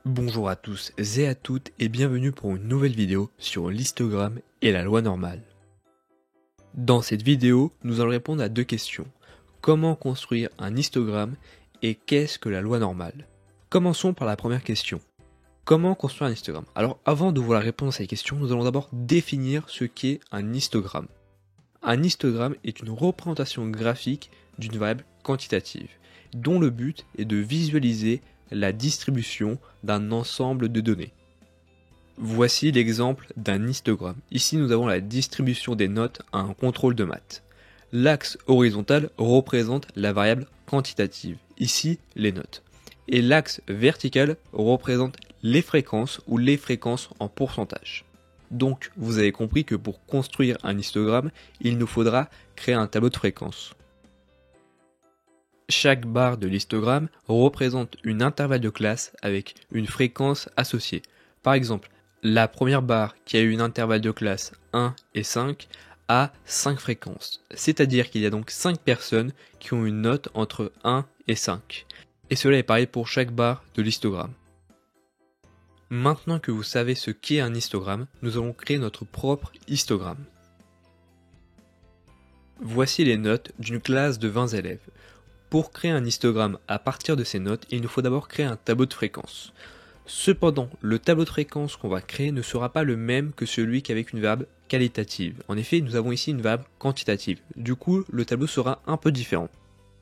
Bonjour à tous et à toutes et bienvenue pour une nouvelle vidéo sur l'histogramme et la loi normale. Dans cette vidéo, nous allons répondre à deux questions. Comment construire un histogramme et qu'est-ce que la loi normale? Commençons par la première question. Comment construire un histogramme? Alors avant de voir la réponse à ces questions, nous allons d'abord définir ce qu'est un histogramme. Un histogramme est une représentation graphique d'une variable quantitative, dont le but est de visualiser la distribution d'un ensemble de données. Voici l'exemple d'un histogramme. Ici, nous avons la distribution des notes à un contrôle de maths. L'axe horizontal représente la variable quantitative, ici les notes. Et l'axe vertical représente les fréquences ou les fréquences en pourcentage. Donc, vous avez compris que pour construire un histogramme, il nous faudra créer un tableau de fréquences. Chaque barre de l'histogramme représente une intervalle de classe avec une fréquence associée. Par exemple, la première barre qui a une intervalle de classe 1 et 5 a 5 fréquences. C'est-à-dire qu'il y a donc 5 personnes qui ont une note entre 1 et 5. Et cela est pareil pour chaque barre de l'histogramme. Maintenant que vous savez ce qu'est un histogramme, nous allons créer notre propre histogramme. Voici les notes d'une classe de 20 élèves. Pour créer un histogramme à partir de ces notes, il nous faut d'abord créer un tableau de fréquences. Cependant, le tableau de fréquences qu'on va créer ne sera pas le même que celui qu'avec une variable qualitative. En effet, nous avons ici une variable quantitative. Du coup, le tableau sera un peu différent.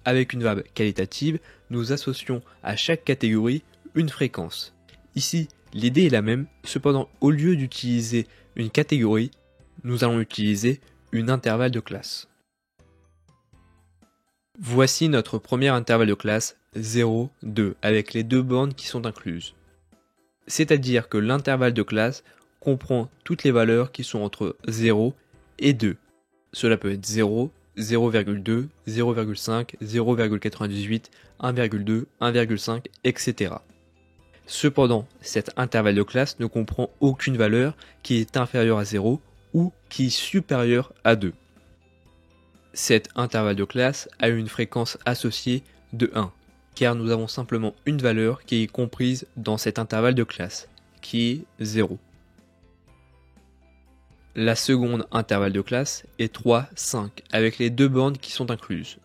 Avec une variable qualitative, nous associons à chaque catégorie une fréquence. Ici, l'idée est la même, cependant, au lieu d'utiliser une catégorie, nous allons utiliser une intervalle de classe. Voici notre premier intervalle de classe 0, 2, avec les deux bornes qui sont incluses. C'est-à-dire que l'intervalle de classe comprend toutes les valeurs qui sont entre 0 et 2. Cela peut être 0, 0,2, 0,5, 0,98, 1,2, 1,5, etc. Cependant, cet intervalle de classe ne comprend aucune valeur qui est inférieure à 0 ou qui est supérieure à 2. Cet intervalle de classe a une fréquence associée de 1, car nous avons simplement une valeur qui est comprise dans cet intervalle de classe, qui est 0. La seconde intervalle de classe est 3, 5, avec les deux bornes qui sont incluses.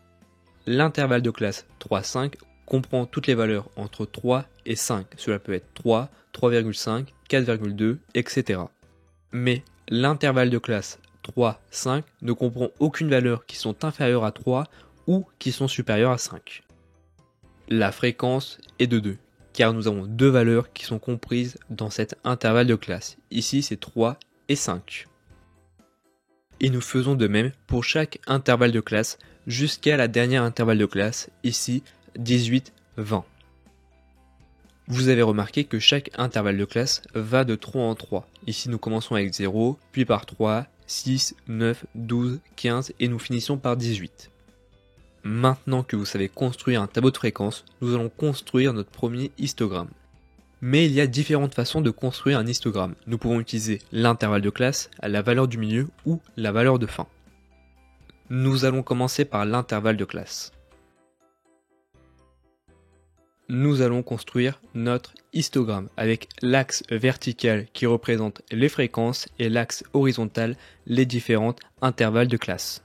L'intervalle de classe 3, 5 comprend toutes les valeurs entre 3 et 5, cela peut être 3, 3,5, 4,2, etc. Mais l'intervalle de classe 3, 5 ne comprend aucune valeur qui sont inférieures à 3 ou qui sont supérieures à 5. La fréquence est de 2, car nous avons deux valeurs qui sont comprises dans cet intervalle de classe. Ici, c'est 3 et 5. Et nous faisons de même pour chaque intervalle de classe jusqu'à la dernière intervalle de classe, ici 18, 20. Vous avez remarqué que chaque intervalle de classe va de 3 en 3. Ici, nous commençons avec 0, puis par 3, 6, 9, 12, 15 et nous finissons par 18. Maintenant que vous savez construire un tableau de fréquences, nous allons construire notre premier histogramme. Mais il y a différentes façons de construire un histogramme. Nous pouvons utiliser l'intervalle de classe, la valeur du milieu ou la valeur de fin. Nous allons commencer par l'intervalle de classe. Nous allons construire notre histogramme avec l'axe vertical qui représente les fréquences et l'axe horizontal les différents intervalles de classe.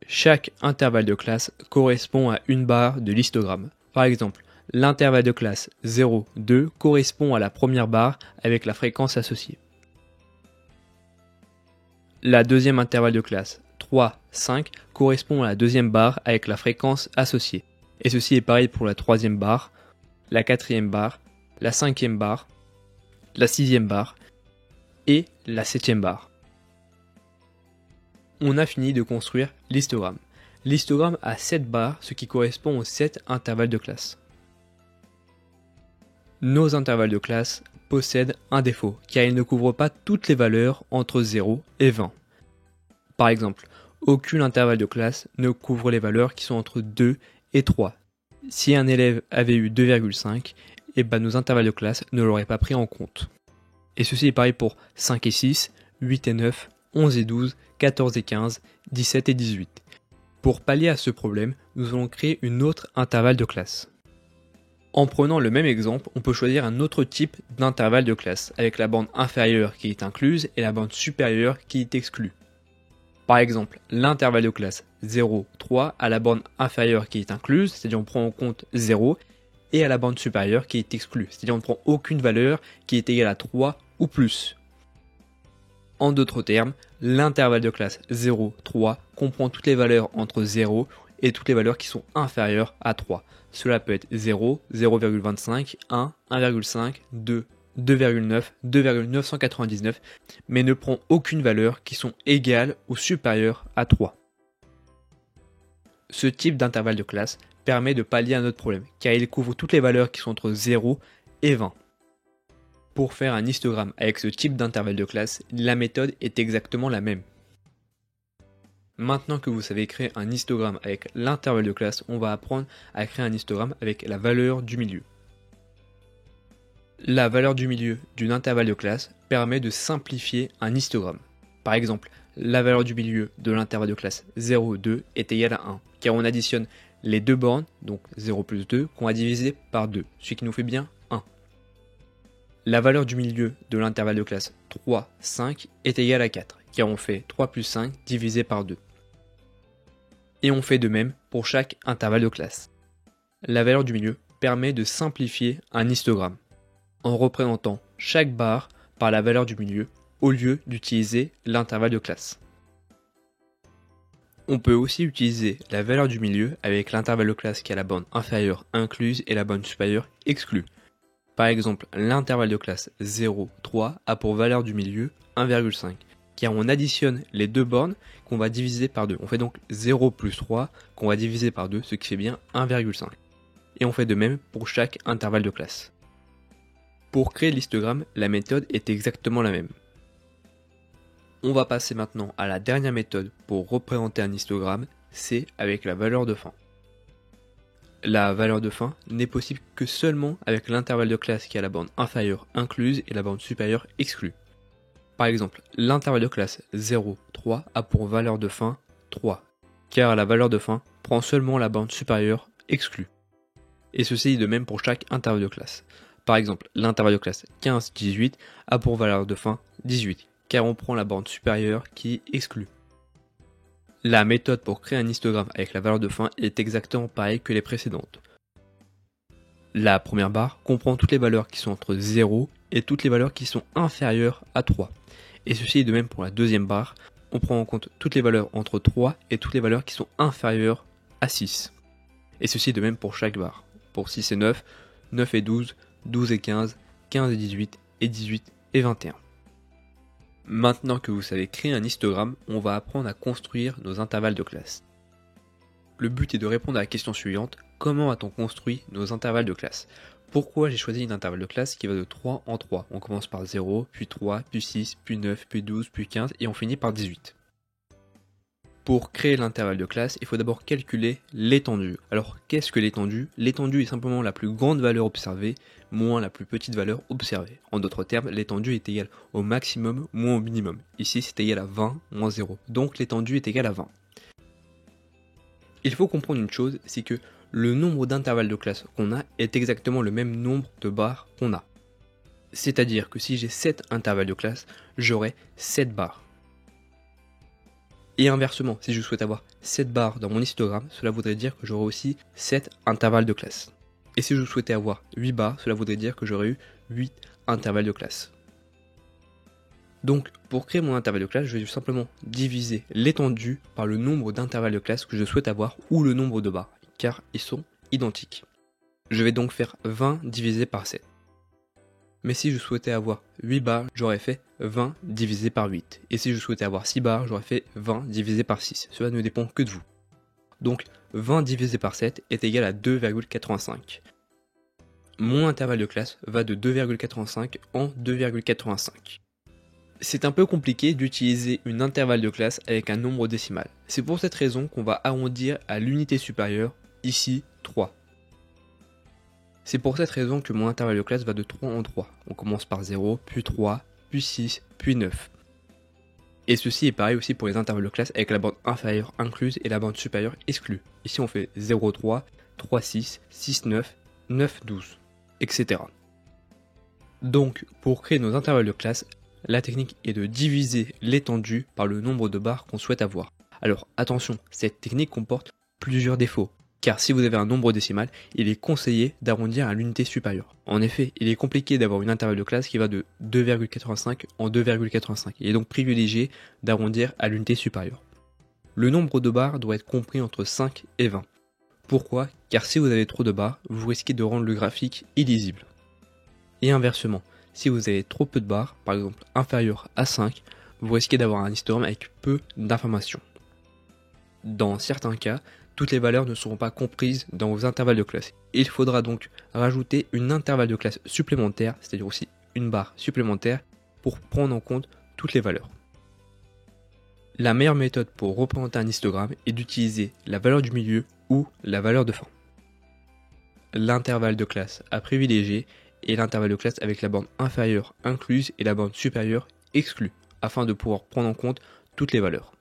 Chaque intervalle de classe correspond à une barre de l'histogramme. Par exemple, l'intervalle de classe 0, 2 correspond à la première barre avec la fréquence associée. La deuxième intervalle de classe 3, 5 correspond à la deuxième barre avec la fréquence associée. Et ceci est pareil pour la troisième barre, la quatrième barre, la cinquième barre, la sixième barre et la septième barre. On a fini de construire l'histogramme. L'histogramme a 7 barres, ce qui correspond aux 7 intervalles de classe. Nos intervalles de classe possèdent un défaut, car ils ne couvrent pas toutes les valeurs entre 0 et 20. Par exemple, aucun intervalle de classe ne couvre les valeurs qui sont entre 2 et 3. Si un élève avait eu 2,5, nos intervalles de classe ne l'auraient pas pris en compte. Et ceci est pareil pour 5 et 6, 8 et 9, 11 et 12, 14 et 15, 17 et 18. Pour pallier à ce problème, nous allons créer une autre intervalle de classe. En prenant le même exemple, on peut choisir un autre type d'intervalle de classe, avec la bande inférieure qui est incluse et la bande supérieure qui est exclue. Par exemple, l'intervalle de classe 0, 3 à la bande inférieure qui est incluse, c'est-à-dire on prend en compte 0, et à la bande supérieure qui est exclue, c'est-à-dire on ne prend aucune valeur qui est égale à 3 ou plus. En d'autres termes, l'intervalle de classe 0, 3 comprend toutes les valeurs entre 0 et toutes les valeurs qui sont inférieures à 3. Cela peut être 0, 0,25, 1, 1,5, 2, 2,9, 2,999, mais ne prend aucune valeur qui sont égales ou supérieures à 3. Ce type d'intervalle de classe permet de pallier à notre problème, car il couvre toutes les valeurs qui sont entre 0 et 20. Pour faire un histogramme avec ce type d'intervalle de classe, la méthode est exactement la même. Maintenant que vous savez créer un histogramme avec l'intervalle de classe, on va apprendre à créer un histogramme avec la valeur du milieu. La valeur du milieu d'une intervalle de classe permet de simplifier un histogramme. Par exemple, la valeur du milieu de l'intervalle de classe 0, 2 est égale à 1, car on additionne les deux bornes, donc 0 plus 2, qu'on va diviser par 2, ce qui nous fait bien 1. La valeur du milieu de l'intervalle de classe 3, 5 est égale à 4, car on fait 3 plus 5 divisé par 2. Et on fait de même pour chaque intervalle de classe. La valeur du milieu permet de simplifier un histogramme, en représentant chaque barre par la valeur du milieu, au lieu d'utiliser l'intervalle de classe. On peut aussi utiliser la valeur du milieu avec l'intervalle de classe qui a la bande inférieure incluse et la bande supérieure exclue. Par exemple, l'intervalle de classe 0, 3 a pour valeur du milieu 1,5, car on additionne les deux bornes qu'on va diviser par 2. On fait donc 0 plus 3 qu'on va diviser par 2, ce qui fait bien 1,5. Et on fait de même pour chaque intervalle de classe. Pour créer l'histogramme, la méthode est exactement la même. On va passer maintenant à la dernière méthode pour représenter un histogramme, c'est avec la valeur de fin. La valeur de fin n'est possible que seulement avec l'intervalle de classe qui a la bande inférieure incluse et la bande supérieure exclue. Par exemple, l'intervalle de classe 0, 3 a pour valeur de fin 3, car la valeur de fin prend seulement la bande supérieure exclue. Et ceci est de même pour chaque intervalle de classe. Par exemple, l'intervalle de classe 15, 18 a pour valeur de fin 18, car on prend la bande supérieure qui est exclue. La méthode pour créer un histogramme avec la valeur de fin est exactement pareille que les précédentes. La première barre comprend toutes les valeurs qui sont entre 0 et toutes les valeurs qui sont inférieures à 3. Et ceci est de même pour la deuxième barre, on prend en compte toutes les valeurs entre 3 et toutes les valeurs qui sont inférieures à 6. Et ceci est de même pour chaque barre. Pour 6 et 9, 9 et 12, 12 et 15, 15 et 18, et 18 et 21. Maintenant que vous savez créer un histogramme, on va apprendre à construire nos intervalles de classe. Le but est de répondre à la question suivante, comment a-t-on construit nos intervalles de classe? Pourquoi j'ai choisi une intervalle de classe qui va de 3 en 3? On commence par 0, puis 3, puis 6, puis 9, puis 12, puis 15, et on finit par 18. Pour créer l'intervalle de classe, il faut d'abord calculer l'étendue. Alors qu'est-ce que l'étendue? L'étendue est simplement la plus grande valeur observée moins la plus petite valeur observée. En d'autres termes, l'étendue est égale au maximum moins au minimum. Ici, c'est égal à 20 moins 0. Donc l'étendue est égale à 20. Il faut comprendre une chose, c'est que le nombre d'intervalles de classe qu'on a est exactement le même nombre de barres qu'on a. C'est-à-dire que si j'ai 7 intervalles de classe, j'aurai 7 barres. Et inversement, si je souhaite avoir 7 barres dans mon histogramme, cela voudrait dire que j'aurai aussi 7 intervalles de classe. Et si je souhaitais avoir 8 barres, cela voudrait dire que j'aurais eu 8 intervalles de classe. Donc, pour créer mon intervalle de classe, je vais simplement diviser l'étendue par le nombre d'intervalles de classe que je souhaite avoir ou le nombre de barres, car ils sont identiques. Je vais donc faire 20 divisé par 7. Mais si je souhaitais avoir 8 barres, j'aurais fait 20 divisé par 8. Et si je souhaitais avoir 6 barres, j'aurais fait 20 divisé par 6. Cela ne dépend que de vous. Donc 20 divisé par 7 est égal à 2,85. Mon intervalle de classe va de 2,85 en 2,85. C'est un peu compliqué d'utiliser une intervalle de classe avec un nombre décimal. C'est pour cette raison qu'on va arrondir à l'unité supérieure, ici 3. C'est pour cette raison que mon intervalle de classe va de 3 en 3. On commence par 0, puis 3, puis 6, puis 9. Et ceci est pareil aussi pour les intervalles de classe avec la bande inférieure incluse et la bande supérieure exclue. Ici on fait 0, 3, 3, 6, 6, 9, 9, 12, etc. Donc, pour créer nos intervalles de classe, la technique est de diviser l'étendue par le nombre de barres qu'on souhaite avoir. Alors attention, cette technique comporte plusieurs défauts, car si vous avez un nombre décimal, il est conseillé d'arrondir à l'unité supérieure. En effet, il est compliqué d'avoir une intervalle de classe qui va de 2,85 en 2,85. Il est donc privilégié d'arrondir à l'unité supérieure. Le nombre de barres doit être compris entre 5 et 20. Pourquoi? Car si vous avez trop de barres, vous risquez de rendre le graphique illisible. Et inversement, si vous avez trop peu de barres, par exemple inférieur à 5, vous risquez d'avoir un histogramme avec peu d'informations. Dans certains cas, toutes les valeurs ne seront pas comprises dans vos intervalles de classe. Il faudra donc rajouter une intervalle de classe supplémentaire, c'est-à-dire aussi une barre supplémentaire, pour prendre en compte toutes les valeurs. La meilleure méthode pour représenter un histogramme est d'utiliser la valeur du milieu ou la valeur de fin. L'intervalle de classe à privilégier est l'intervalle de classe avec la borne inférieure incluse et la borne supérieure exclue, afin de pouvoir prendre en compte toutes les valeurs.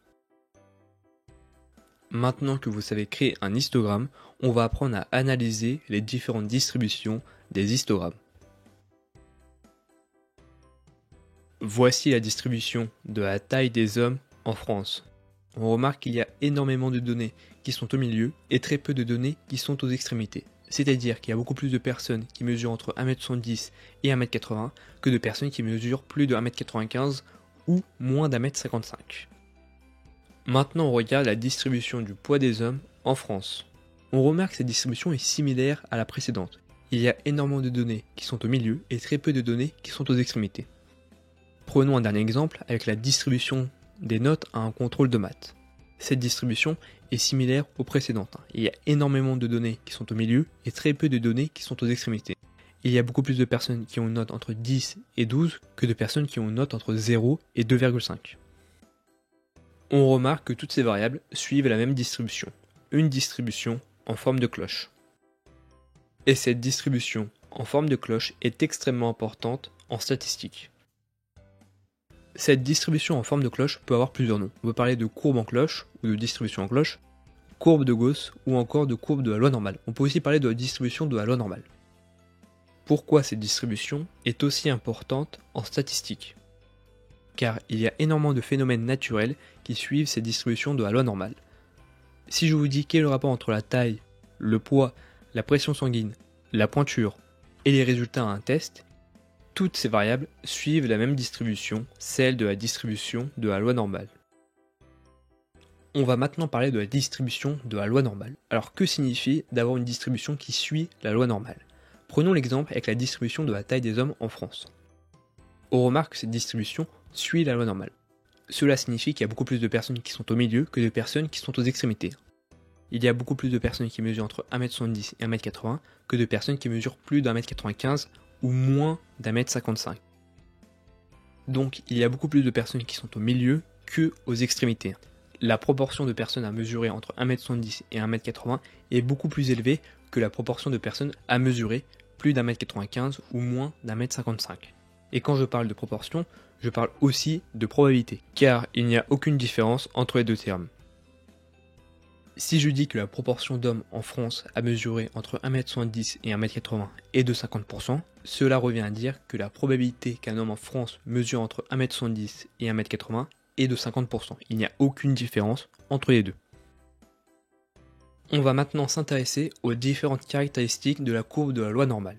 Maintenant que vous savez créer un histogramme, on va apprendre à analyser les différentes distributions des histogrammes. Voici la distribution de la taille des hommes en France. On remarque qu'il y a énormément de données qui sont au milieu et très peu de données qui sont aux extrémités. C'est-à-dire qu'il y a beaucoup plus de personnes qui mesurent entre 1m70 et 1m80 que de personnes qui mesurent plus de 1m95 ou moins d'1m55. Maintenant on regarde la distribution du poids des hommes en France. On remarque que cette distribution est similaire à la précédente. Il y a énormément de données qui sont au milieu et très peu de données qui sont aux extrémités. Prenons un dernier exemple avec la distribution des notes à un contrôle de maths. Cette distribution est similaire aux précédentes. Il y a énormément de données qui sont au milieu et très peu de données qui sont aux extrémités. Il y a beaucoup plus de personnes qui ont une note entre 10 et 12 que de personnes qui ont une note entre 0 et 2,5. On remarque que toutes ces variables suivent la même distribution, une distribution en forme de cloche. Et cette distribution en forme de cloche est extrêmement importante en statistique. Cette distribution en forme de cloche peut avoir plusieurs noms. On peut parler de courbe en cloche ou de distribution en cloche, courbe de Gauss ou encore de courbe de la loi normale. On peut aussi parler de la distribution de la loi normale. Pourquoi cette distribution est aussi importante en statistique? Car il y a énormément de phénomènes naturels qui suivent cette distribution de la loi normale. Si je vous dis quel est le rapport entre la taille, le poids, la pression sanguine, la pointure et les résultats à un test, toutes ces variables suivent la même distribution, celle de la distribution de la loi normale. On va maintenant parler de la distribution de la loi normale. Alors que signifie d'avoir une distribution qui suit la loi normale? Prenons l'exemple avec la distribution de la taille des hommes en France. On remarque que cette distribution suit la loi normale. Cela signifie qu'il y a beaucoup plus de personnes qui sont au milieu que de personnes qui sont aux extrémités. Il y a beaucoup plus de personnes qui mesurent entre 1m70 et 1m80 que de personnes qui mesurent plus d'1m95 ou moins d'1m55. Donc il y a beaucoup plus de personnes qui sont au milieu que aux extrémités. La proportion de personnes à mesurer entre 1m70 et 1m80 est beaucoup plus élevée que la proportion de personnes à mesurer plus d'1m95 ou moins d'1m55. Et quand je parle de proportion, je parle aussi de probabilité, car il n'y a aucune différence entre les deux termes. Si je dis que la proportion d'hommes en France à mesurer entre 1m70 et 1m80 est de 50%, cela revient à dire que la probabilité qu'un homme en France mesure entre 1m70 et 1m80 est de 50%. Il n'y a aucune différence entre les deux. On va maintenant s'intéresser aux différentes caractéristiques de la courbe de la loi normale.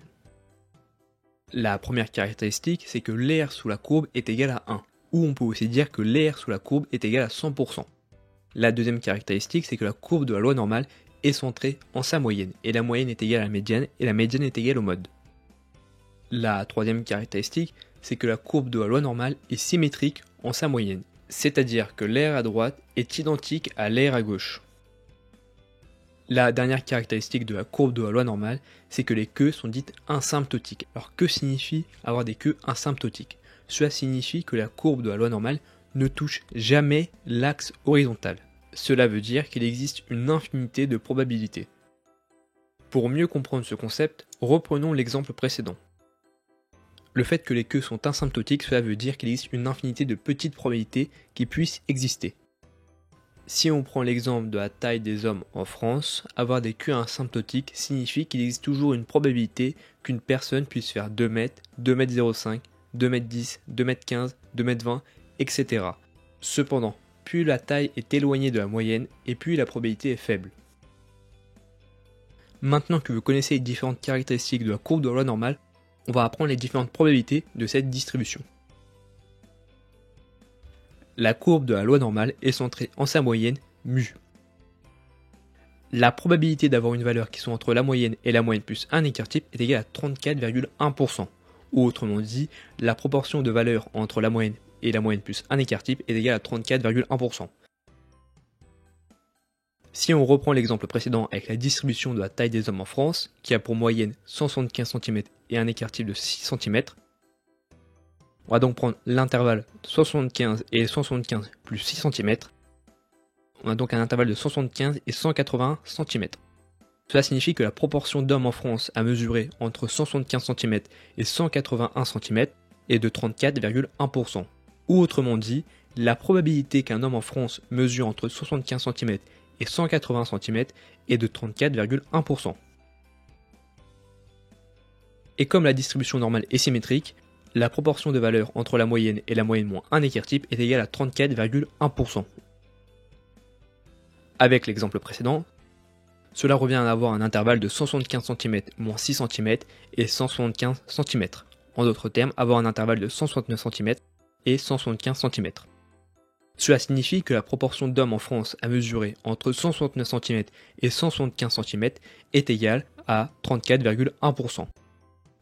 La première caractéristique, c'est que l'air sous la courbe est égal à 1, ou on peut aussi dire que l'air sous la courbe est égal à 100%. La deuxième caractéristique, c'est que la courbe de la loi normale est centrée en sa moyenne, et la moyenne est égale à la médiane, et la médiane est égale au mode. La troisième caractéristique, c'est que la courbe de la loi normale est symétrique en sa moyenne, c'est-à-dire que l'air à droite est identique à l'air à gauche. La dernière caractéristique de la courbe de la loi normale, c'est que les queues sont dites asymptotiques. Alors que signifie avoir des queues asymptotiques? Cela signifie que la courbe de la loi normale ne touche jamais l'axe horizontal. Cela veut dire qu'il existe une infinité de probabilités. Pour mieux comprendre ce concept, reprenons l'exemple précédent. Le fait que les queues sont asymptotiques, cela veut dire qu'il existe une infinité de petites probabilités qui puissent exister. Si on prend l'exemple de la taille des hommes en France, avoir des queues asymptotiques signifie qu'il existe toujours une probabilité qu'une personne puisse faire 2 mètres, 2 mètres 05, 2 mètres 10, 2 mètres 15, 2 mètres 20, etc. Cependant, plus la taille est éloignée de la moyenne et plus la probabilité est faible. Maintenant que vous connaissez les différentes caractéristiques de la courbe de la loi normale, on va apprendre les différentes probabilités de cette distribution. La courbe de la loi normale est centrée en sa moyenne, mu. La probabilité d'avoir une valeur qui soit entre la moyenne et la moyenne plus un écart type est égale à 34,1%. Ou autrement dit, la proportion de valeurs entre la moyenne et la moyenne plus un écart type est égale à 34,1%. Si on reprend l'exemple précédent avec la distribution de la taille des hommes en France, qui a pour moyenne 175 cm et un écart type de 6 cm, on va donc prendre l'intervalle 75 et 175 plus 6 cm. On a donc un intervalle de 175 et 180 cm. Cela signifie que la proportion d'hommes en France à mesurer entre 175 cm et 181 cm est de 34,1%. Ou autrement dit, la probabilité qu'un homme en France mesure entre 75 cm et 180 cm est de 34,1%. Et comme la distribution normale est symétrique, la proportion de valeurs entre la moyenne et la moyenne moins un écart type est égale à 34,1%. Avec l'exemple précédent, cela revient à avoir un intervalle de 175 cm moins 6 cm et 175 cm. En d'autres termes, avoir un intervalle de 169 cm et 175 cm. Cela signifie que la proportion d'hommes en France à mesurer entre 169 cm et 175 cm est égale à 34,1%.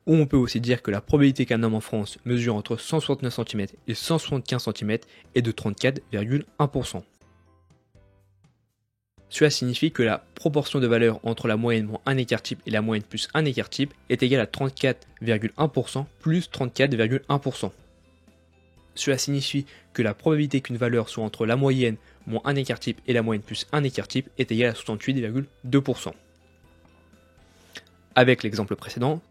Ou on peut aussi dire que la probabilité qu'un homme en France mesure entre 169 cm et 175 cm est de 34,1%. Cela signifie que la proportion de valeurs entre la moyenne moins un écart type et la moyenne plus un écart type est égale à 34,1% plus 34,1%. Cela signifie que la probabilité qu'une valeur soit entre la moyenne moins un écart type et la moyenne plus un écart type est égale à 68,2%. Avec l'exemple précédent,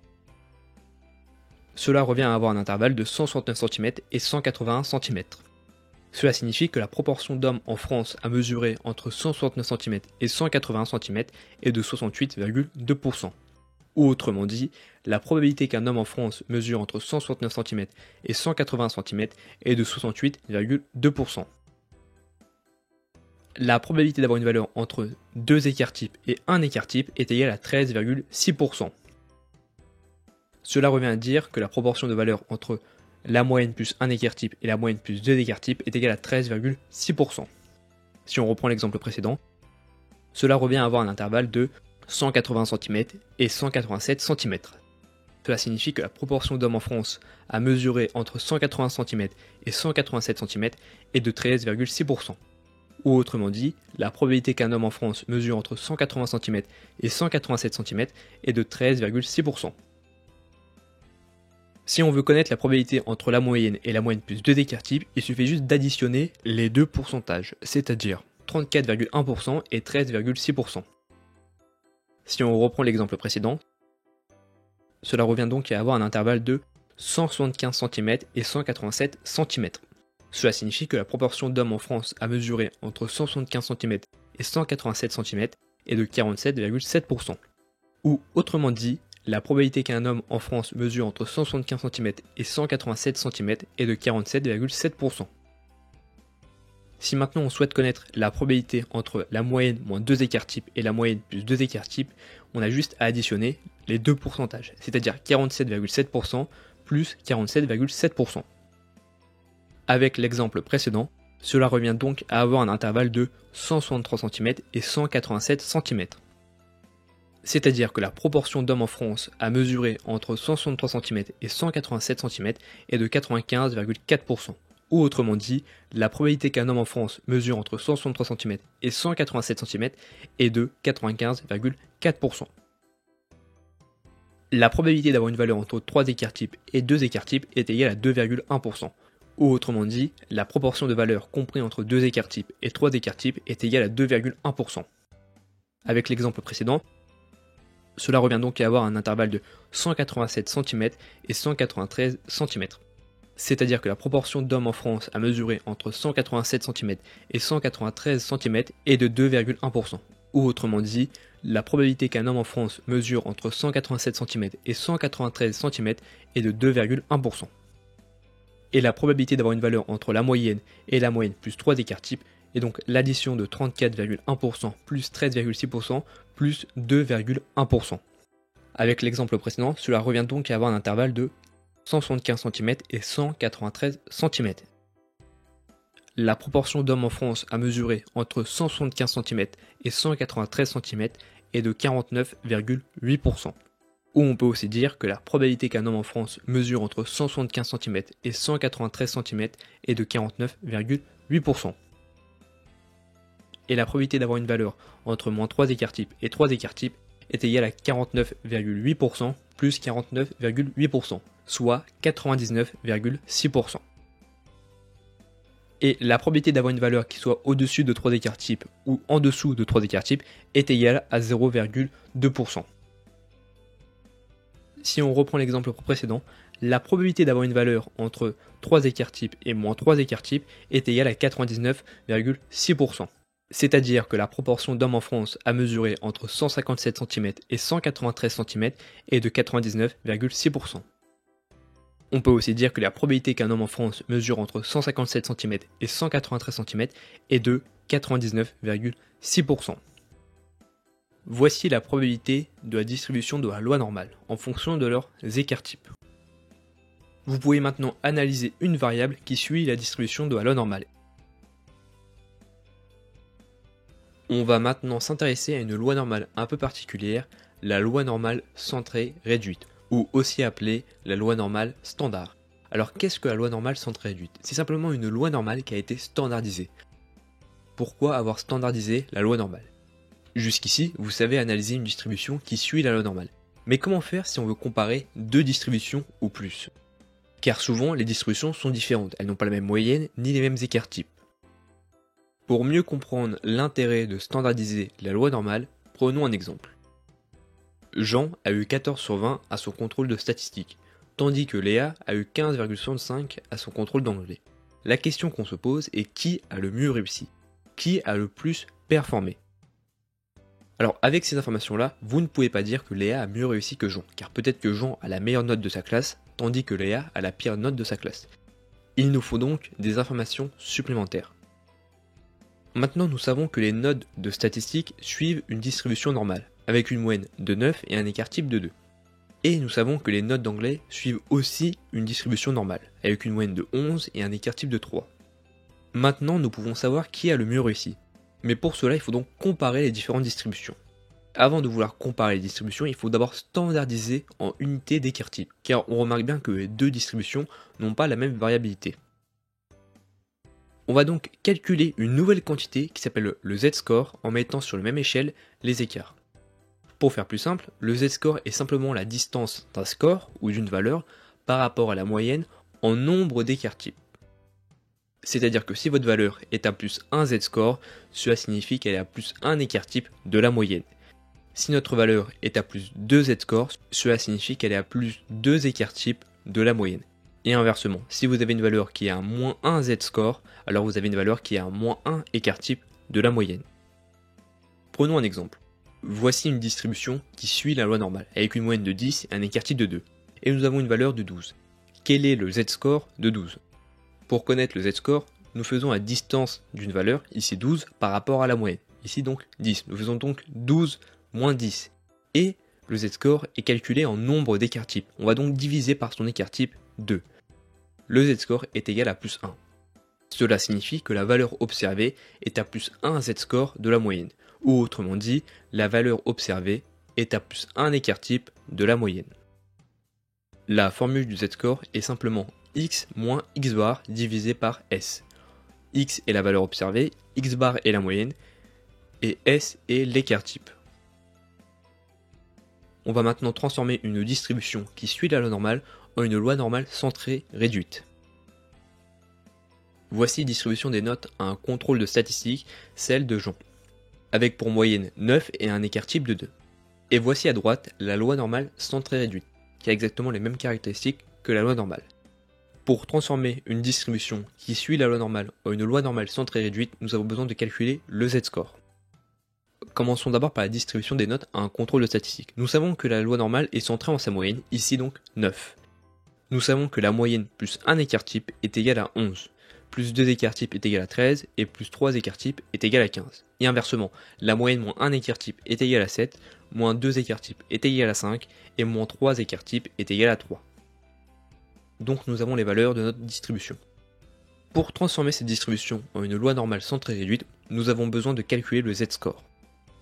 cela revient à avoir un intervalle de 169 cm et 181 cm. Cela signifie que la proportion d'hommes en France à mesurer entre 169 cm et 181 cm est de 68,2%. Ou autrement dit, la probabilité qu'un homme en France mesure entre 169 cm et 180 cm est de 68,2%. La probabilité d'avoir une valeur entre deux écarts types et un écart type est égale à 13,6%. Cela revient à dire que la proportion de valeurs entre la moyenne plus un écart type et la moyenne plus deux écarts types est égale à 13,6%. Si on reprend l'exemple précédent, cela revient à avoir un intervalle de 180 cm et 187 cm. Cela signifie que la proportion d'hommes en France à mesurer entre 180 cm et 187 cm est de 13,6%. Ou autrement dit, la probabilité qu'un homme en France mesure entre 180 cm et 187 cm est de 13,6%. Si on veut connaître la probabilité entre la moyenne et la moyenne plus 2 écarts types, il suffit juste d'additionner les deux pourcentages, c'est-à-dire 34,1% et 13,6%. Si on reprend l'exemple précédent, cela revient donc à avoir un intervalle de 175 cm et 187 cm. Cela signifie que la proportion d'hommes en France à mesurer entre 175 cm et 187 cm est de 47,7%. Ou autrement dit, la probabilité qu'un homme en France mesure entre 175 cm et 187 cm est de 47,7%. Si maintenant on souhaite connaître la probabilité entre la moyenne moins 2 écarts types et la moyenne plus 2 écarts types, on a juste à additionner les deux pourcentages, c'est-à-dire 47,7% plus 47,7%. Avec l'exemple précédent, cela revient donc à avoir un intervalle de 163 cm et 187 cm. C'est-à-dire que la proportion d'hommes en France à mesurer entre 163 cm et 187 cm est de 95,4%. Ou autrement dit, la probabilité qu'un homme en France mesure entre 163 cm et 187 cm est de 95,4%. La probabilité d'avoir une valeur entre 3 écarts types et 2 écarts types est égale à 2,1%. Ou autrement dit, la proportion de valeurs compris entre 2 écarts types et 3 écarts types est égale à 2,1%. Avec l'exemple précédent, cela revient donc à avoir un intervalle de 187 cm et 193 cm. C'est-à-dire que la proportion d'hommes en France à mesurer entre 187 cm et 193 cm est de 2,1%. Ou autrement dit, la probabilité qu'un homme en France mesure entre 187 cm et 193 cm est de 2,1%. Et la probabilité d'avoir une valeur entre la moyenne et la moyenne plus 3 écarts types est donc l'addition de 34,1% plus 13,6% plus 2,1%. Avec l'exemple précédent, cela revient donc à avoir un intervalle de 175 cm et 193 cm. La proportion d'hommes en France à mesurer entre 175 cm et 193 cm est de 49,8%. Ou on peut aussi dire que la probabilité qu'un homme en France mesure entre 175 cm et 193 cm est de 49,8%. Et la probabilité d'avoir une valeur entre moins 3 écarts types et 3 écarts types est égale à 49,8% plus 49,8%, soit 99,6%. Et la probabilité d'avoir une valeur qui soit au-dessus de 3 écarts types ou en dessous de 3 écarts types est égale à 0,2%. Si on reprend l'exemple précédent, la probabilité d'avoir une valeur entre 3 écarts types et moins 3 écarts types est égale à 99,6%. C'est-à-dire que la proportion d'hommes en France à mesurer entre 157 cm et 193 cm est de 99,6%. On peut aussi dire que la probabilité qu'un homme en France mesure entre 157 cm et 193 cm est de 99,6%. Voici la probabilité de la distribution de la loi normale en fonction de leurs écarts types. Vous pouvez maintenant analyser une variable qui suit la distribution de la loi normale. On va maintenant s'intéresser à une loi normale un peu particulière, la loi normale centrée réduite, ou aussi appelée la loi normale standard. Alors qu'est-ce que la loi normale centrée réduite? C'est simplement une loi normale qui a été standardisée. Pourquoi avoir standardisé la loi normale? Jusqu'ici, vous savez analyser une distribution qui suit la loi normale. Mais comment faire si on veut comparer deux distributions ou plus? Car souvent, les distributions sont différentes, elles n'ont pas la même moyenne ni les mêmes écarts types. Pour mieux comprendre l'intérêt de standardiser la loi normale, prenons un exemple. Jean a eu 14 sur 20 à son contrôle de statistiques, tandis que Léa a eu 15,65 à son contrôle d'anglais. La question qu'on se pose est qui a le mieux réussi? Qui a le plus performé? Alors avec ces informations-là, vous ne pouvez pas dire que Léa a mieux réussi que Jean, car peut-être que Jean a la meilleure note de sa classe, tandis que Léa a la pire note de sa classe. Il nous faut donc des informations supplémentaires. Maintenant, nous savons que les nodes de statistiques suivent une distribution normale, avec une moyenne de 9 et un écart type de 2. Et nous savons que les notes d'anglais suivent aussi une distribution normale, avec une moyenne de 11 et un écart type de 3. Maintenant, nous pouvons savoir qui a le mieux réussi. Mais pour cela, il faut donc comparer les différentes distributions. Avant de vouloir comparer les distributions, il faut d'abord standardiser en unités d'écart type, car on remarque bien que les deux distributions n'ont pas la même variabilité. On va donc calculer une nouvelle quantité qui s'appelle le z-score en mettant sur la même échelle les écarts. Pour faire plus simple, le z-score est simplement la distance d'un score ou d'une valeur par rapport à la moyenne en nombre d'écarts types. C'est-à-dire que si votre valeur est à plus 1 z-score, cela signifie qu'elle est à plus 1 écart type de la moyenne. Si notre valeur est à plus 2 z-score, cela signifie qu'elle est à plus 2 écarts types de la moyenne. Et inversement, si vous avez une valeur qui est à moins 1 z-score, alors vous avez une valeur qui est à moins 1 écart type de la moyenne. Prenons un exemple. Voici une distribution qui suit la loi normale, avec une moyenne de 10 et un écart type de 2. Et nous avons une valeur de 12. Quel est le z-score de 12? Pour connaître le z-score, nous faisons la distance d'une valeur, ici 12, par rapport à la moyenne. Ici donc 10. Nous faisons donc 12 moins 10. Et le z-score est calculé en nombre d'écarts types. On va donc diviser par son écart type 2. Le z-score est égal à plus 1. Cela signifie que la valeur observée est à plus 1 z-score de la moyenne. Ou autrement dit, la valeur observée est à plus 1 écart type de la moyenne. La formule du z-score est simplement x moins x bar divisé par s. X est la valeur observée, x bar est la moyenne, et s est l'écart type. On va maintenant transformer une distribution qui suit la loi normale en une loi normale centrée réduite. Voici distribution des notes à un contrôle de statistiques, celle de Jean, avec pour moyenne 9 et un écart type de 2. Et voici à droite la loi normale centrée réduite, qui a exactement les mêmes caractéristiques que la loi normale. Pour transformer une distribution qui suit la loi normale en une loi normale centrée réduite, nous avons besoin de calculer le z-score. Commençons d'abord par la distribution des notes à un contrôle de statistique. Nous savons que la loi normale est centrée en sa moyenne, ici donc 9. Nous savons que la moyenne plus 1 écart-type est égal à 11, plus 2 écart-types est égal à 13, et plus 3 écart-types est égal à 15. Et inversement, la moyenne moins 1 écart-type est égal à 7, moins 2 écart-types est égal à 5, et moins 3 écart-types est égal à 3. Donc nous avons les valeurs de notre distribution. Pour transformer cette distribution en une loi normale centrée réduite, nous avons besoin de calculer le z-score.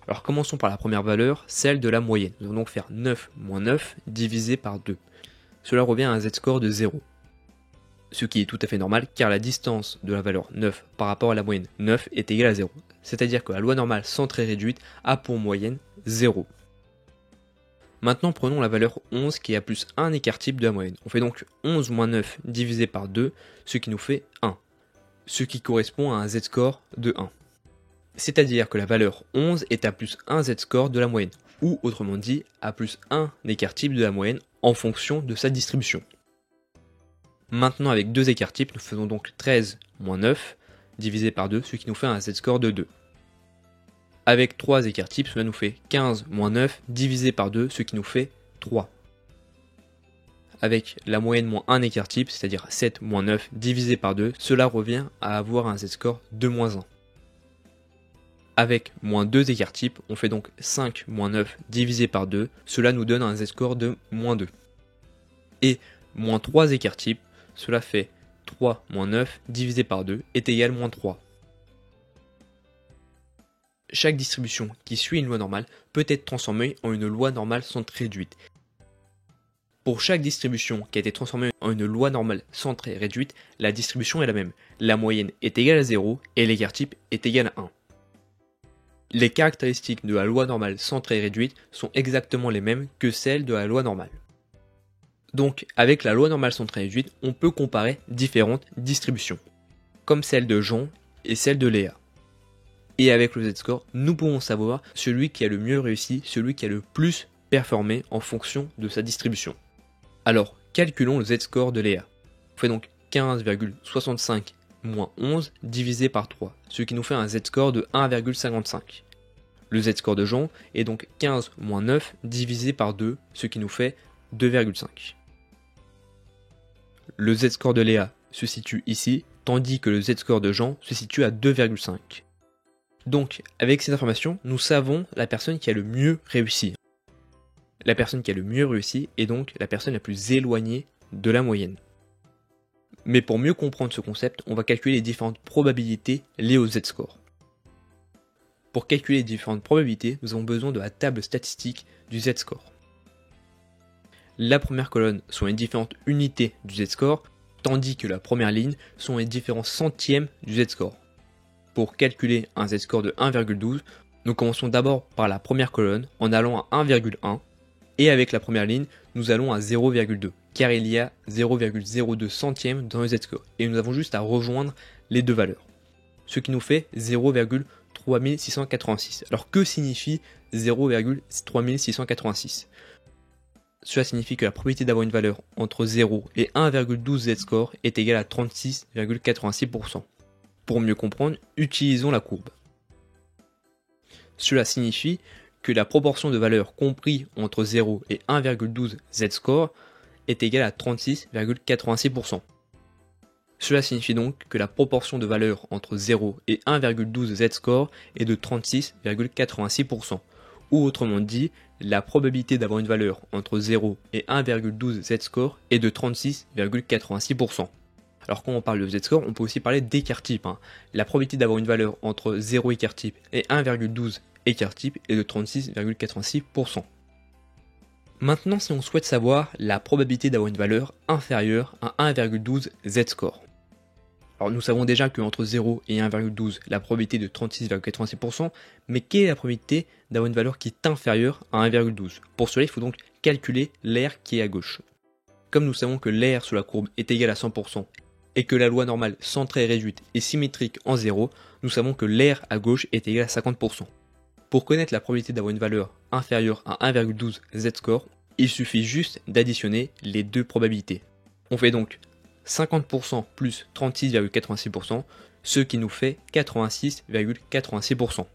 Alors commençons par la première valeur, celle de la moyenne. Nous allons donc faire 9 moins 9 divisé par 2. Cela revient à un z-score de 0. Ce qui est tout à fait normal car la distance de la valeur 9 par rapport à la moyenne 9 est égale à 0. C'est-à-dire que la loi normale centrée réduite a pour moyenne 0. Maintenant prenons la valeur 11 qui a plus 1 écart-type de la moyenne. On fait donc 11 moins 9 divisé par 2, ce qui nous fait 1. Ce qui correspond à un z-score de 1. C'est-à-dire que la valeur 11 est à plus 1 z-score de la moyenne, ou autrement dit, à plus 1 écart-type de la moyenne en fonction de sa distribution. Maintenant avec 2 écart-types, nous faisons donc 13 moins 9 divisé par 2, ce qui nous fait un z-score de 2. Avec 3 écart-types, cela nous fait 15 moins 9 divisé par 2, ce qui nous fait 3. Avec la moyenne moins 1 écart-type, c'est-à-dire 7 moins 9 divisé par 2, cela revient à avoir un z-score de moins 1. Avec moins 2 écart-types, on fait donc 5 moins 9 divisé par 2, cela nous donne un z-score de moins 2. Et moins 3 écart-types, cela fait 3 moins 9 divisé par 2 est égal à moins 3. Chaque distribution qui suit une loi normale peut être transformée en une loi normale centrée réduite. Pour chaque distribution qui a été transformée en une loi normale centrée réduite, la distribution est la même. La moyenne est égale à 0 et l'écart-type est égal à 1. Les caractéristiques de la loi normale centrée réduite sont exactement les mêmes que celles de la loi normale. Donc, avec la loi normale centrée réduite, on peut comparer différentes distributions, comme celle de Jean et celle de Léa. Et avec le z-score, nous pouvons savoir celui qui a le mieux réussi, celui qui a le plus performé en fonction de sa distribution. Alors, calculons le z-score de Léa. On fait donc 15,65 moins 11 divisé par 3, ce qui nous fait un z-score de 1,55. Le z-score de Jean est donc 15 moins 9 divisé par 2, ce qui nous fait 2,5. Le z-score de Léa se situe ici, tandis que le z-score de Jean se situe à 2,5. Donc, avec ces informations, nous savons la personne qui a le mieux réussi. La personne qui a le mieux réussi est donc la personne la plus éloignée de la moyenne. Mais pour mieux comprendre ce concept, on va calculer les différentes probabilités liées au z-score. Pour calculer les différentes probabilités, nous avons besoin de la table statistique du z-score. La première colonne sont les différentes unités du z-score, tandis que la première ligne sont les différents centièmes du z-score. Pour calculer un z-score de 1,12, nous commençons d'abord par la première colonne en allant à 1,1 et avec la première ligne, nous allons à 0,2 car il y a 0,02 centièmes dans le z-score et nous avons juste à rejoindre les deux valeurs. Ce qui nous fait 0,3686. Alors que signifie 0,3686 ? Cela signifie que la probabilité d'avoir une valeur entre 0 et 1,12 z-score est égale à 36,86%. Pour mieux comprendre, utilisons la courbe. Cela signifie que la proportion de valeurs compris entre 0 et 1,12 z-score est égale à 36,86%. Cela signifie donc que la proportion de valeurs entre 0 et 1,12 z-score est de 36,86%. Ou autrement dit, la probabilité d'avoir une valeur entre 0 et 1,12 z-score est de 36,86%. Alors quand on parle de z-score, on peut aussi parler d'écart-type. La probabilité d'avoir une valeur entre 0 écart-type et 1,12 écart-type est de 36,86%. Maintenant, si on souhaite savoir la probabilité d'avoir une valeur inférieure à 1,12 z-score. Alors nous savons déjà qu'entre 0 et 1,12, la probabilité est de 36,86%, mais quelle est la probabilité d'avoir une valeur qui est inférieure à 1,12 ? Pour cela, il faut donc calculer l'aire qui est à gauche. Comme nous savons que l'aire sur la courbe est égale à 100%, et que la loi normale centrée réduite est symétrique en 0, nous savons que l'aire à gauche est égale à 50%. Pour connaître la probabilité d'avoir une valeur inférieure à 1,12 z-score, il suffit juste d'additionner les deux probabilités. On fait donc 50% plus 36,86%, ce qui nous fait 86,86%.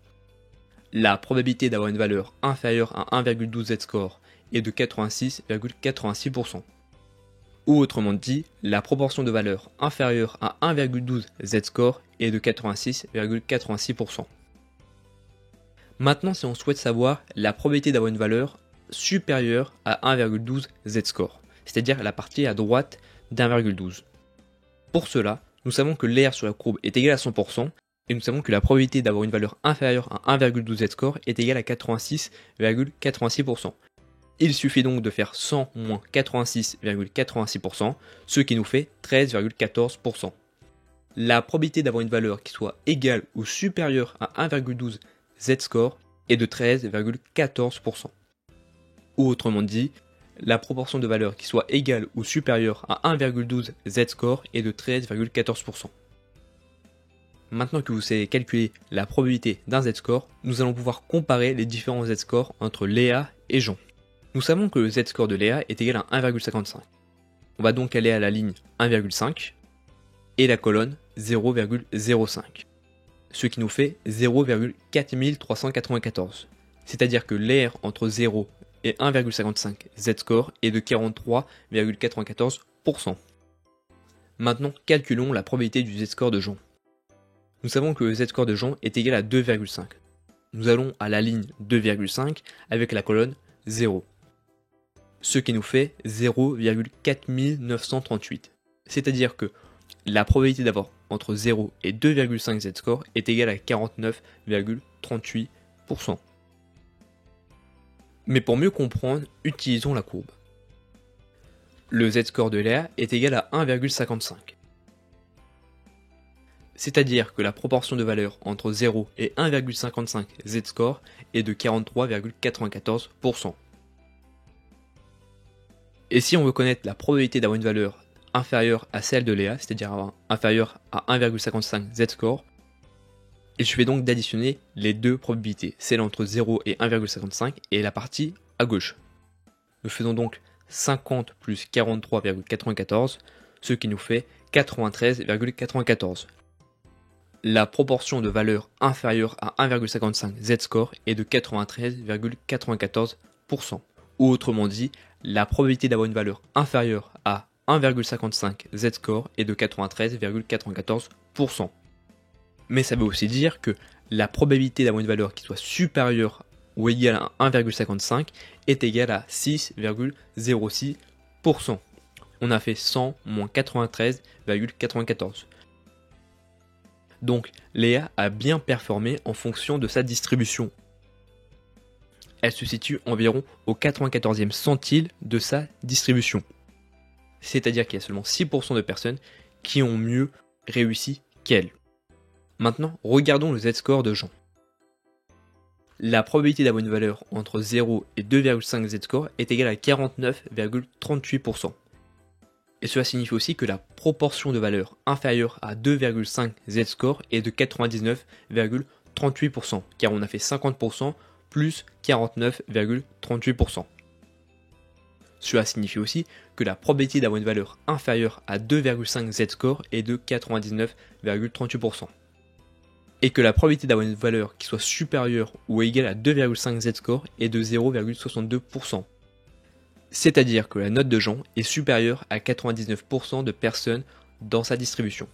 La probabilité d'avoir une valeur inférieure à 1,12 z-score est de 86,86%. Ou autrement dit, la proportion de valeurs inférieure à 1,12 z-score est de 86,86%. Maintenant, si on souhaite savoir la probabilité d'avoir une valeur supérieure à 1,12 z-score, c'est-à-dire la partie à droite d'1,12. Pour cela, nous savons que l'air sur la courbe est égal à 100%, et nous savons que la probabilité d'avoir une valeur inférieure à 1,12 z-score est égale à 86,86%. Il suffit donc de faire 100 moins 86,86%, ce qui nous fait 13,14%. La probabilité d'avoir une valeur qui soit égale ou supérieure à 1,12 z-score est de 13,14%. Ou autrement dit, la proportion de valeurs qui soit égale ou supérieure à 1,12 z-score est de 13,14%. Maintenant que vous savez calculer la probabilité d'un z-score, nous allons pouvoir comparer les différents z-scores entre Léa et Jean. Nous savons que le z-score de Léa est égal à 1,55. On va donc aller à la ligne 1,5 et la colonne 0,05, ce qui nous fait 0,4394. C'est-à-dire que l'air entre 0 et 1,55 z-score est de 43,94%. Maintenant, calculons la probabilité du z-score de Jean. Nous savons que le z-score de Jean est égal à 2,5. Nous allons à la ligne 2,5 avec la colonne 0. Ce qui nous fait 0,4938. C'est-à-dire que la probabilité d'avoir entre 0 et 2,5 z-score est égale à 49,38%. Mais pour mieux comprendre, utilisons la courbe. Le z-score de Léa est égal à 1,55. C'est-à-dire que la proportion de valeurs entre 0 et 1,55 z-score est de 43,94%. Et si on veut connaître la probabilité d'avoir une valeur inférieure à celle de Léa, c'est-à-dire inférieure à 1,55 z-score, il suffit donc d'additionner les deux probabilités, celle entre 0 et 1,55 et la partie à gauche. Nous faisons donc 50 plus 43,94, ce qui nous fait 93,94. La proportion de valeurs inférieure à 1,55 z-score est de 93,94%. Ou autrement dit, la probabilité d'avoir une valeur inférieure à 1,55 z-score est de 93,94%. Mais ça veut aussi dire que la probabilité d'avoir une valeur qui soit supérieure ou égale à 1,55 est égale à 6,06%. On a fait 100 moins 93,94. Donc Léa a bien performé en fonction de sa distribution. Elle se situe environ au 94e centile de sa distribution. C'est-à-dire qu'il y a seulement 6% de personnes qui ont mieux réussi qu'elle. Maintenant, regardons le z-score de Jean. La probabilité d'avoir une valeur entre 0 et 2,5 z-score est égale à 49,38%. Et cela signifie aussi que la proportion de valeurs inférieure à 2,5 z-score est de 99,38%, car on a fait 50% plus 49,38%. Cela signifie aussi que la probabilité d'avoir une valeur inférieure à 2,5 z-score est de 99,38%. Et que la probabilité d'avoir une valeur qui soit supérieure ou égale à 2,5 z-score est de 0,62%. C'est-à-dire que la note de Jean est supérieure à 99% de personnes dans sa distribution.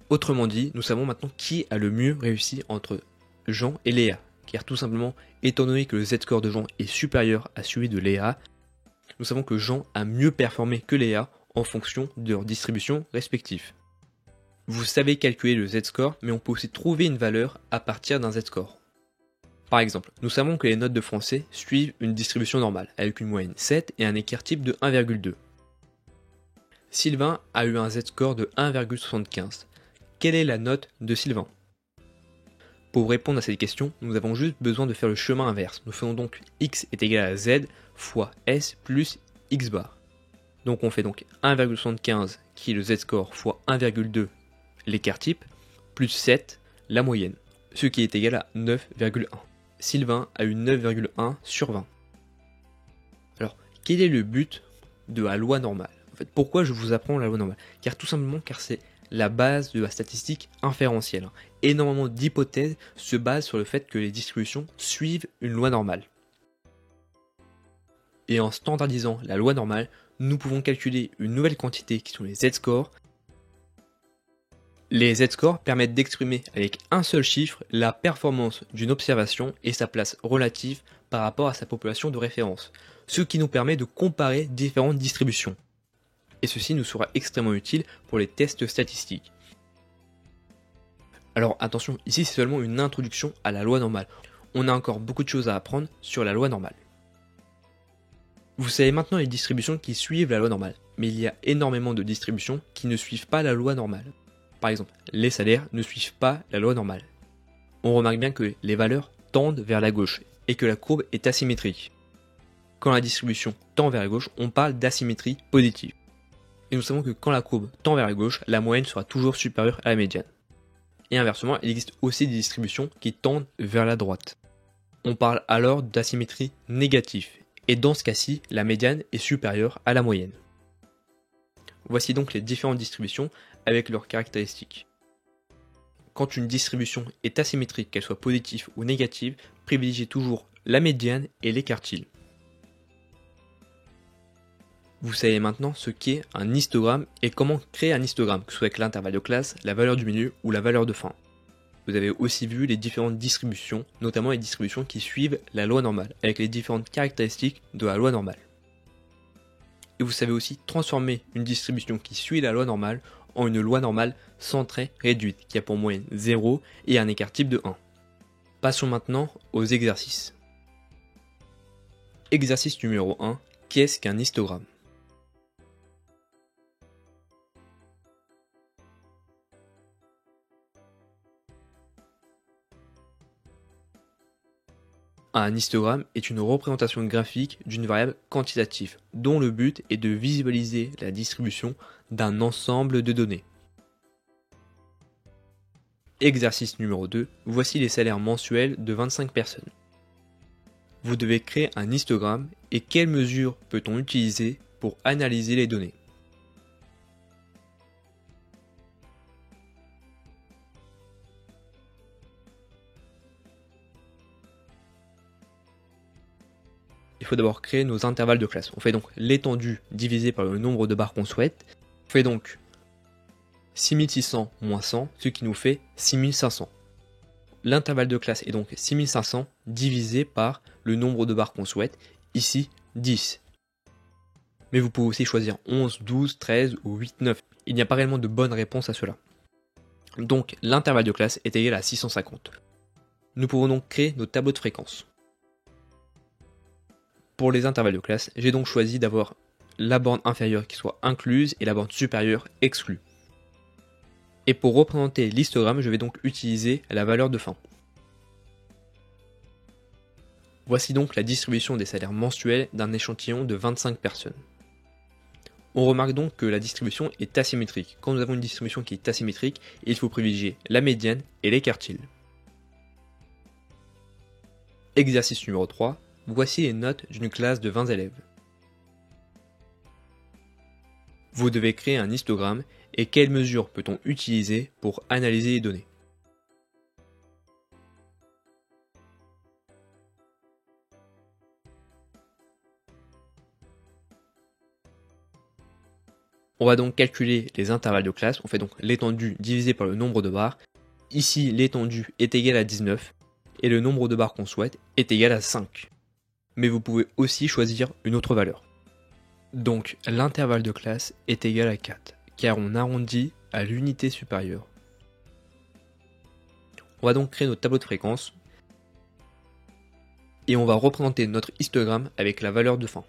Autrement dit, nous savons maintenant qui a le mieux réussi entre Jean et Léa, car tout simplement, étant donné que le z-score de Jean est supérieur à celui de Léa, nous savons que Jean a mieux performé que Léa en fonction de leur distribution respective. Vous savez calculer le z-score, mais on peut aussi trouver une valeur à partir d'un z-score. Par exemple, nous savons que les notes de français suivent une distribution normale, avec une moyenne 7 et un écart type de 1,2. Sylvain a eu un z-score de 1,75. Quelle est la note de Sylvain? Pour répondre à cette question, nous avons juste besoin de faire le chemin inverse. Nous faisons donc x est égal à z fois s plus x bar. Donc on fait donc 1,75 qui est le z-score fois 1,2 l'écart type, plus 7 la moyenne, ce qui est égal à 9,1. Sylvain a eu 9,1 sur 20. Alors, quel est le but de la loi normale? fait, pourquoi je vous apprends la loi normale? Car tout simplement car c'est la base de la statistique inférentielle. Énormément d'hypothèses se basent sur le fait que les distributions suivent une loi normale. Et en standardisant la loi normale, nous pouvons calculer une nouvelle quantité qui sont les z-scores. Les z-scores permettent d'exprimer avec un seul chiffre la performance d'une observation et sa place relative par rapport à sa population de référence, ce qui nous permet de comparer différentes distributions. Et ceci nous sera extrêmement utile pour les tests statistiques. Alors attention, ici c'est seulement une introduction à la loi normale. On a encore beaucoup de choses à apprendre sur la loi normale. Vous savez maintenant les distributions qui suivent la loi normale, mais il y a énormément de distributions qui ne suivent pas la loi normale. Par exemple, les salaires ne suivent pas la loi normale. On remarque bien que les valeurs tendent vers la gauche et que la courbe est asymétrique. Quand la distribution tend vers la gauche, on parle d'asymétrie positive. Et nous savons que quand la courbe tend vers la gauche, la moyenne sera toujours supérieure à la médiane. Et inversement, il existe aussi des distributions qui tendent vers la droite. On parle alors d'asymétrie négative, et dans ce cas-ci, la médiane est supérieure à la moyenne. Voici donc les différentes distributions avec leurs caractéristiques. Quand une distribution est asymétrique, qu'elle soit positive ou négative, privilégiez toujours la médiane et l'écart-til. Vous savez maintenant ce qu'est un histogramme et comment créer un histogramme, que ce soit avec l'intervalle de classe, la valeur du milieu ou la valeur de fin. Vous avez aussi vu les différentes distributions, notamment les distributions qui suivent la loi normale, avec les différentes caractéristiques de la loi normale. Et vous savez aussi transformer une distribution qui suit la loi normale en une loi normale centrée réduite, qui a pour moyenne 0 et un écart type de 1. Passons maintenant aux exercices. Exercice numéro 1, qu'est-ce qu'un histogramme? Un histogramme est une représentation graphique d'une variable quantitative, dont le but est de visualiser la distribution d'un ensemble de données. Exercice numéro 2, voici les salaires mensuels de 25 personnes. Vous devez créer un histogramme et quelles mesures peut-on utiliser pour analyser les données? Il faut d'abord créer nos intervalles de classe. On fait donc l'étendue divisée par le nombre de barres qu'on souhaite. On fait donc 6600 moins 100, ce qui nous fait 6500. L'intervalle de classe est donc 6500 divisé par le nombre de barres qu'on souhaite, ici 10. Mais vous pouvez aussi choisir 11, 12, 13 ou 8, 9. Il n'y a pas réellement de bonne réponse à cela. Donc l'intervalle de classe est égal à 650. Nous pouvons donc créer nos tableaux de fréquences. Pour les intervalles de classe, j'ai donc choisi d'avoir la borne inférieure qui soit incluse et la borne supérieure exclue. Et pour représenter l'histogramme, je vais donc utiliser la valeur de fin. Voici donc la distribution des salaires mensuels d'un échantillon de 25 personnes. On remarque donc que la distribution est asymétrique. Quand nous avons une distribution qui est asymétrique, il faut privilégier la médiane et l'écart-til. Exercice numéro 3. Voici les notes d'une classe de 20 élèves. Vous devez créer un histogramme et quelles mesures peut-on utiliser pour analyser les données? On va donc calculer les intervalles de classe, on fait donc l'étendue divisé par le nombre de barres. Ici, l'étendue est égale à 19 et le nombre de barres qu'on souhaite est égal à 5. Mais vous pouvez aussi choisir une autre valeur. Donc l'intervalle de classe est égal à 4, car on arrondit à l'unité supérieure. On va donc créer notre tableau de fréquences et on va représenter notre histogramme avec la valeur de fin.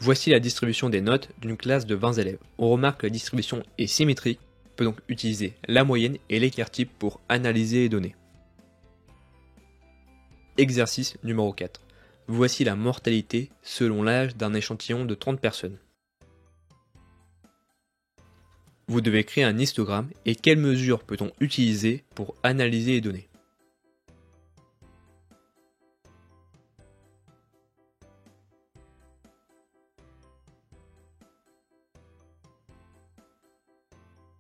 Voici la distribution des notes d'une classe de 20 élèves. On remarque que la distribution est symétrique, on peut donc utiliser la moyenne et l'écart type pour analyser les données. Exercice numéro 4. Voici la mortalité selon l'âge d'un échantillon de 30 personnes. Vous devez créer un histogramme et quelles mesures peut-on utiliser pour analyser les données?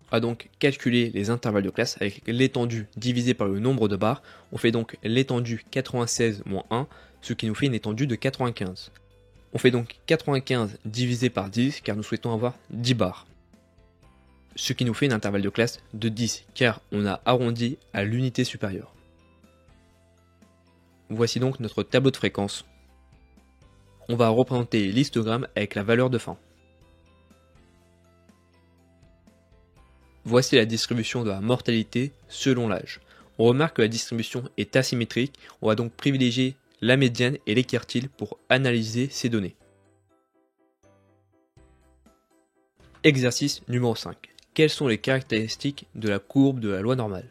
On va donc calculer les intervalles de classe avec l'étendue divisée par le nombre de barres. On fait donc l'étendue 96 moins 1, ce qui nous fait une étendue de 95. On fait donc 95 divisé par 10 car nous souhaitons avoir 10 barres. Ce qui nous fait une intervalle de classe de 10 car on a arrondi à l'unité supérieure. Voici donc notre tableau de fréquence. On va représenter l'histogramme avec la valeur de fin. Voici la distribution de la mortalité selon l'âge. On remarque que la distribution est asymétrique, on va donc privilégier la médiane et les quartiles pour analyser ces données. Exercice numéro 5. Quelles sont les caractéristiques de la courbe de la loi normale?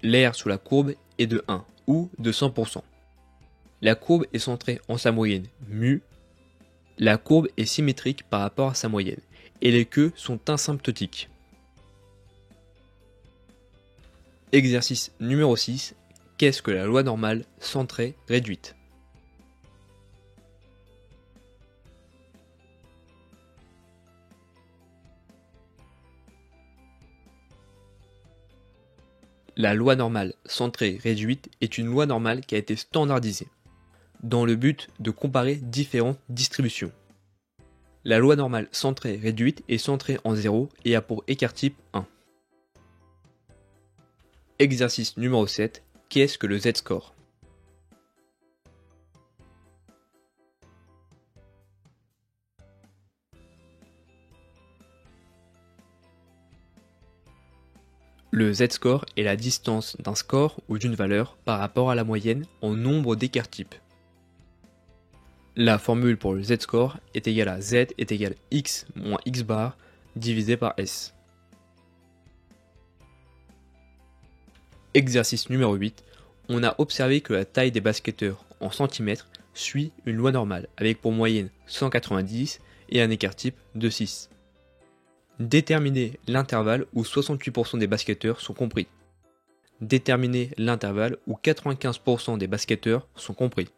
L'aire sous la courbe est de 1 ou de 100%. La courbe est centrée en sa moyenne mu. La courbe est symétrique par rapport à sa moyenne et les queues sont asymptotiques. Exercice numéro 6. Qu'est-ce que la loi normale centrée réduite? La loi normale centrée réduite est une loi normale qui a été standardisée, dans le but de comparer différentes distributions. La loi normale centrée réduite est centrée en 0 et a pour écart-type 1. Exercice numéro 7. Qu'est-ce que le Z-score? Le Z-score est la distance d'un score ou d'une valeur par rapport à la moyenne en nombre d'écart-types. La formule pour le Z-score est égale à Z est égal à X moins X bar divisé par S. Exercice numéro 8. On a observé que la taille des basketteurs en centimètres suit une loi normale avec pour moyenne 190 et un écart-type de 6. Déterminer l'intervalle où 68% des basketteurs sont compris. Déterminer l'intervalle où 95% des basketteurs sont compris.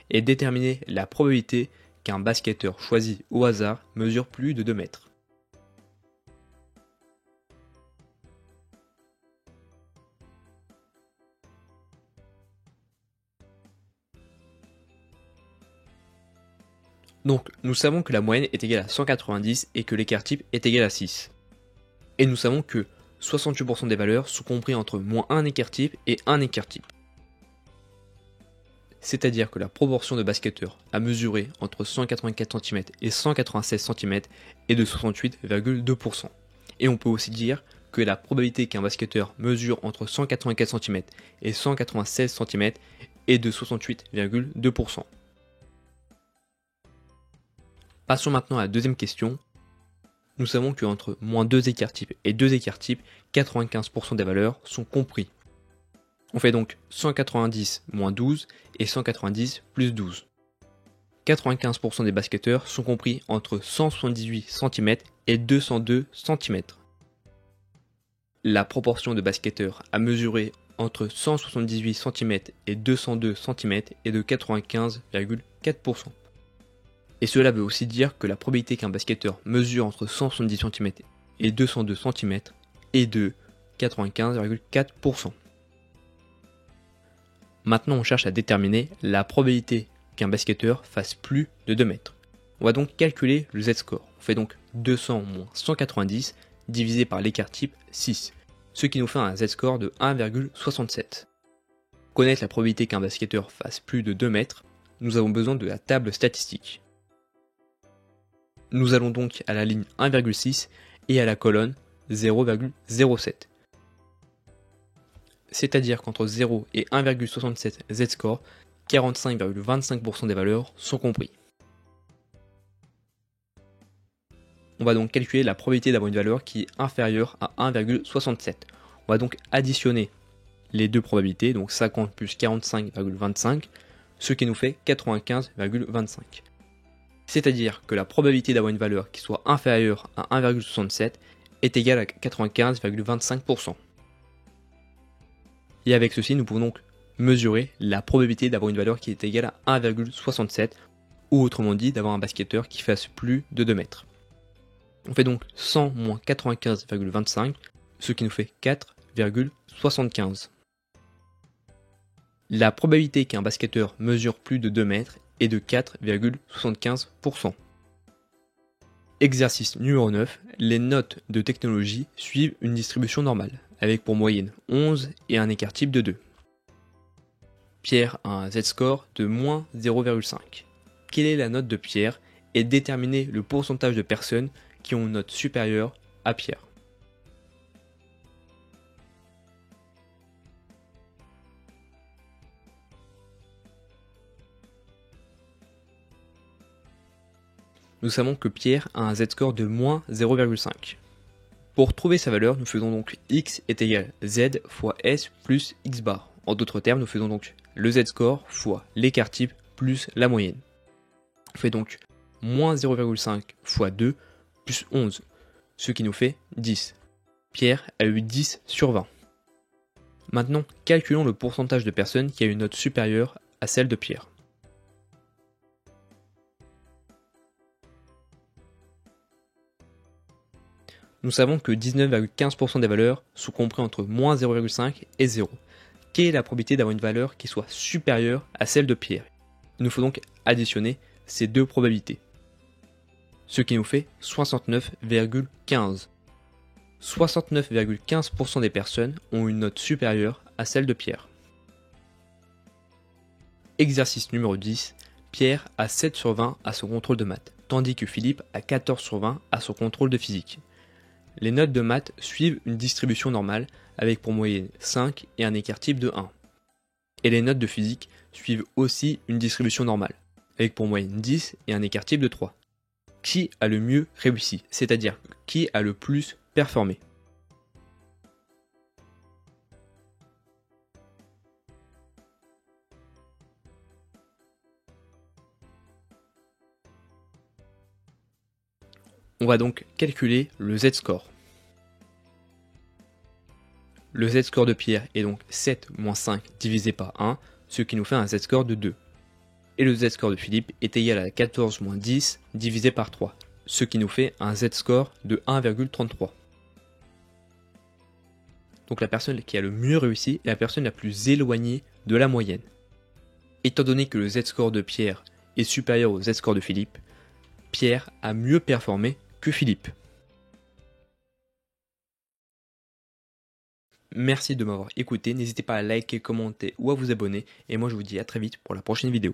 Et déterminer la probabilité qu'un basketteur choisi au hasard mesure plus de 2 mètres. Donc, nous savons que la moyenne est égale à 190 et que l'écart-type est égal à 6. Et nous savons que 68% des valeurs sont compris entre moins 1 écart-type et 1 écart-type. C'est-à-dire que la proportion de basketteurs à mesurer entre 184 cm et 196 cm est de 68,2%. Et on peut aussi dire que la probabilité qu'un basketteur mesure entre 184 cm et 196 cm est de 68,2%. Passons maintenant à la deuxième question. Nous savons qu'entre moins 2 écart-types et 2 écart-types, 95% des valeurs sont compris. On fait donc 190 moins 12 et 190 plus 12. 95% des basketteurs sont compris entre 178 cm et 202 cm. La proportion de basketteurs à mesurer entre 178 cm et 202 cm est de 95,4%. Et cela veut aussi dire que la probabilité qu'un basketteur mesure entre 170 cm et 202 cm est de 95,4%. Maintenant, on cherche à déterminer la probabilité qu'un basketteur fasse plus de 2 mètres. On va donc calculer le Z-score. On fait donc 200 moins 190 divisé par l'écart-type 6, ce qui nous fait un Z-score de 1,67. Pour connaître la probabilité qu'un basketteur fasse plus de 2 mètres, nous avons besoin de la table statistique. Nous allons donc à la ligne 1,6 et à la colonne 0,07. C'est-à-dire qu'entre 0 et 1,67 Z-score, 45,25% des valeurs sont compris. On va donc calculer la probabilité d'avoir une valeur qui est inférieure à 1,67. On va donc additionner les deux probabilités, donc 50 plus 45,25, ce qui nous fait 95,25. C'est-à-dire que la probabilité d'avoir une valeur qui soit inférieure à 1,67 est égale à 95,25%. Et avec ceci, nous pouvons donc mesurer la probabilité d'avoir une valeur qui est égale à 1,67, ou autrement dit, d'avoir un basketteur qui fasse plus de 2 mètres. On fait donc 100 moins 95,25, ce qui nous fait 4,75. La probabilité qu'un basketteur mesure plus de 2 mètres est de 4,75%. Exercice numéro 9, les notes de technologie suivent une distribution normale, avec pour moyenne 11 et un écart type de 2. Pierre a un Z-score de moins 0,5. Quelle est la note de Pierre et déterminer le pourcentage de personnes qui ont une note supérieure à Pierre. Nous savons que Pierre a un Z-score de moins 0,5. Pour trouver sa valeur, nous faisons donc x est égal à z fois s plus x bar. En d'autres termes, nous faisons donc le Z-score fois l'écart type plus la moyenne. On fait donc moins 0,5 fois 2 plus 11, ce qui nous fait 10. Pierre a eu 10 sur 20. Maintenant, calculons le pourcentage de personnes qui a une note supérieure à celle de Pierre. Nous savons que 19,15% des valeurs sont comprises entre moins 0,5 et 0. Quelle est la probabilité d'avoir une valeur qui soit supérieure à celle de Pierre? Il nous faut donc additionner ces deux probabilités. Ce qui nous fait 69,15. 69,15% des personnes ont une note supérieure à celle de Pierre. Exercice numéro 10. Pierre a 7 sur 20 à son contrôle de maths, tandis que Philippe a 14 sur 20 à son contrôle de physique. Les notes de maths suivent une distribution normale avec pour moyenne 5 et un écart type de 1. Et les notes de physique suivent aussi une distribution normale avec pour moyenne 10 et un écart type de 3. Qui a le mieux réussi, c'est-à-dire qui a le plus performé? On va donc calculer le Z-score. Le Z-score de Pierre est donc 7 moins 5 divisé par 1, ce qui nous fait un Z-score de 2. Et le Z-score de Philippe est égal à 14 moins 10 divisé par 3, ce qui nous fait un Z-score de 1,33. Donc la personne qui a le mieux réussi est la personne la plus éloignée de la moyenne. Étant donné que le Z-score de Pierre est supérieur au Z-score de Philippe, Pierre a mieux performé que Philippe. Merci de m'avoir écouté, n'hésitez pas à liker, commenter ou à vous abonner, et moi je vous dis à très vite pour la prochaine vidéo.